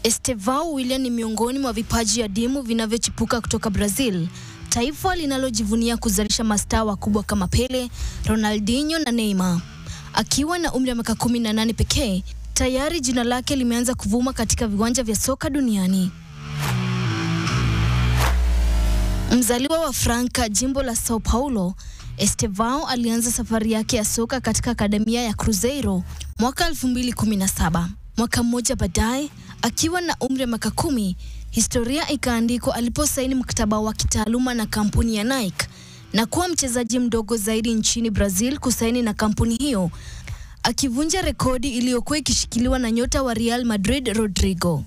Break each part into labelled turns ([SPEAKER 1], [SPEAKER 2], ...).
[SPEAKER 1] Estevão Willian ni miongoni mwa vipaji adimu vinavyochipuka kutoka Brazil, taifa linalojivunia kuzalisha mastaa wakubwa kama Pele, Ronaldinho na Neymar. Akiwa na umri wa miaka 18 pekee, tayari jina lake limeanza kuvuma katika viwanja vya soka duniani. Mzaliwa wa Franca, jimbo la Sao Paulo, Estevão alianza safari yake ya soka katika akademia ya Cruzeiro mwaka 2017. Mwaka mmoja baadaye, akiwa na umri wa miaka 10, historia ikaandikwa aliposaini mkataba wa kitaaluma na kampuni ya Nike na kuwa mchezaji mdogo zaidi nchini Brazil kusaini na kampuni hiyo, akivunja rekodi iliyokuwa ikishikiliwa na nyota wa Real Madrid Rodrigo.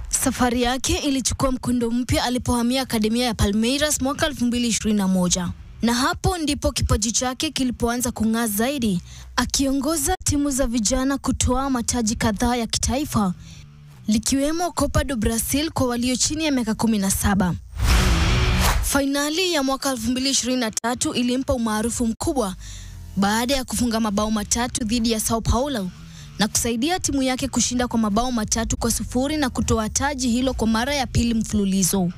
[SPEAKER 1] Safari yake ilichukua mkondo mpya alipohamia akademia ya Palmeiras mwaka 2021. Na hapo ndipo kipaji chake kilipoanza kung'aa zaidi, akiongoza timu za vijana kutoa mataji kadhaa ya kitaifa, likiwemo Copa do Brasil kwa walio chini ya miaka 17. Fainali ya mwaka 2023 ilimpa umaarufu mkubwa baada ya kufunga mabao matatu dhidi ya Sao Paulo na kusaidia timu yake kushinda kwa mabao 3-0 na kutoa taji hilo kwa mara ya pili mfululizo.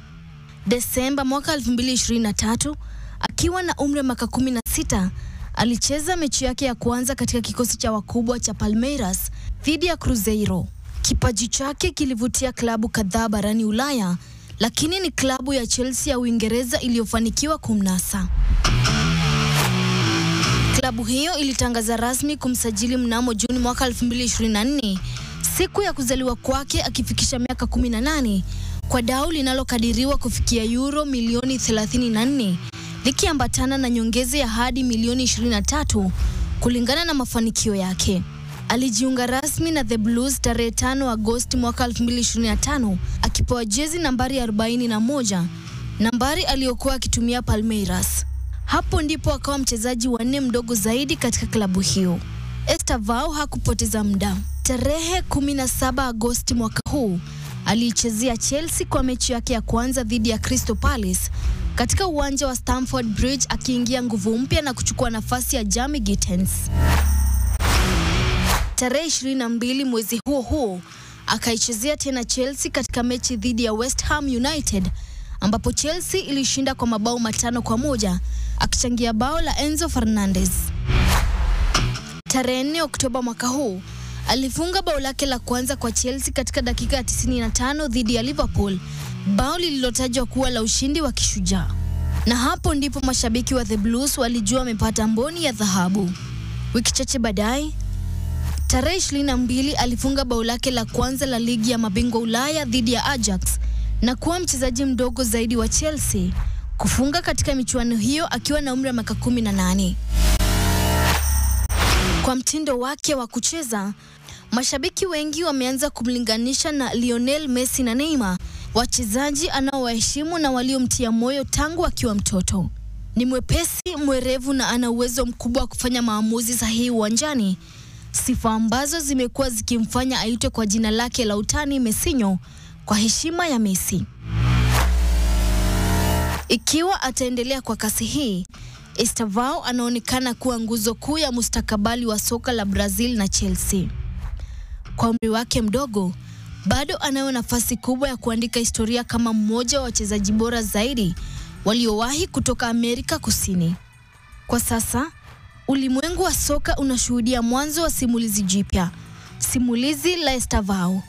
[SPEAKER 1] Desemba mwaka 2023, akiwa na umri wa miaka 16, alicheza mechi yake ya kwanza katika kikosi cha wakubwa cha Palmeiras dhidi ya Cruzeiro. Kipaji chake kilivutia klabu kadhaa barani Ulaya, lakini ni klabu ya Chelsea ya Uingereza iliyofanikiwa kumnasa. Klabu hiyo ilitangaza rasmi kumsajili mnamo Juni mwaka 2024, siku ya kuzaliwa kwake, akifikisha miaka 18, kwa dau linalokadiriwa kufikia euro milioni 34, likiambatana na nyongeza ya hadi milioni 23 kulingana na mafanikio yake. Alijiunga rasmi na The Blues tarehe 5 Agosti mwaka 2025, akipewa jezi nambari 41, nambari aliyokuwa akitumia Palmeiras. Hapo ndipo akawa mchezaji wa 4 mdogo zaidi katika klabu hiyo. Estevão hakupoteza muda. Tarehe 17 Agosti mwaka huu, aliichezea Chelsea kwa mechi yake ya kwanza dhidi ya Crystal Palace katika uwanja wa Stamford Bridge, akiingia nguvu mpya na kuchukua nafasi ya Jamie Gittens. Tarehe 22 mwezi huo akaichezea tena Chelsea katika mechi dhidi ya West Ham United, ambapo Chelsea ilishinda kwa mabao 5-1, akichangia bao la Enzo Fernandez. Tarehe 4 Oktoba mwaka huu, alifunga bao lake la kwanza kwa Chelsea katika dakika ya 95 dhidi ya Liverpool, bao lililotajwa kuwa la ushindi wa kishujaa. Na hapo ndipo mashabiki wa The Blues walijua wamepata mboni ya dhahabu. Wiki chache baadaye, tarehe 22, alifunga bao lake la kwanza la ligi ya mabingwa Ulaya dhidi ya Ajax na kuwa mchezaji mdogo zaidi wa Chelsea kufunga katika michuano hiyo akiwa na umri wa miaka 18. Kwa mtindo wake wa kucheza, mashabiki wengi wameanza kumlinganisha na Lionel Messi na Neymar, wachezaji anaowaheshimu na waliomtia moyo tangu akiwa mtoto. Ni mwepesi, mwerevu na ana uwezo mkubwa wa kufanya maamuzi sahihi uwanjani, sifa ambazo zimekuwa zikimfanya aitwe kwa jina lake la utani Messinho, kwa heshima ya Messi. Ikiwa ataendelea kwa kasi hii, Estevão anaonekana kuwa nguzo kuu ya mustakabali wa soka la Brazil na Chelsea. Kwa umri wake mdogo, bado anayo nafasi kubwa ya kuandika historia kama mmoja wa wachezaji bora zaidi waliowahi kutoka Amerika Kusini. Kwa sasa, ulimwengu wa soka unashuhudia mwanzo wa simulizi jipya, simulizi la Estevão,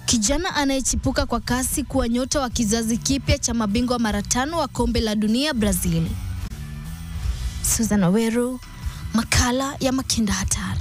[SPEAKER 1] kijana anayechipuka kwa kasi kuwa nyota wa kizazi kipya cha mabingwa mara 5 wa kombe la dunia Brazil. Susan Aweru, makala ya Makinda Hatari.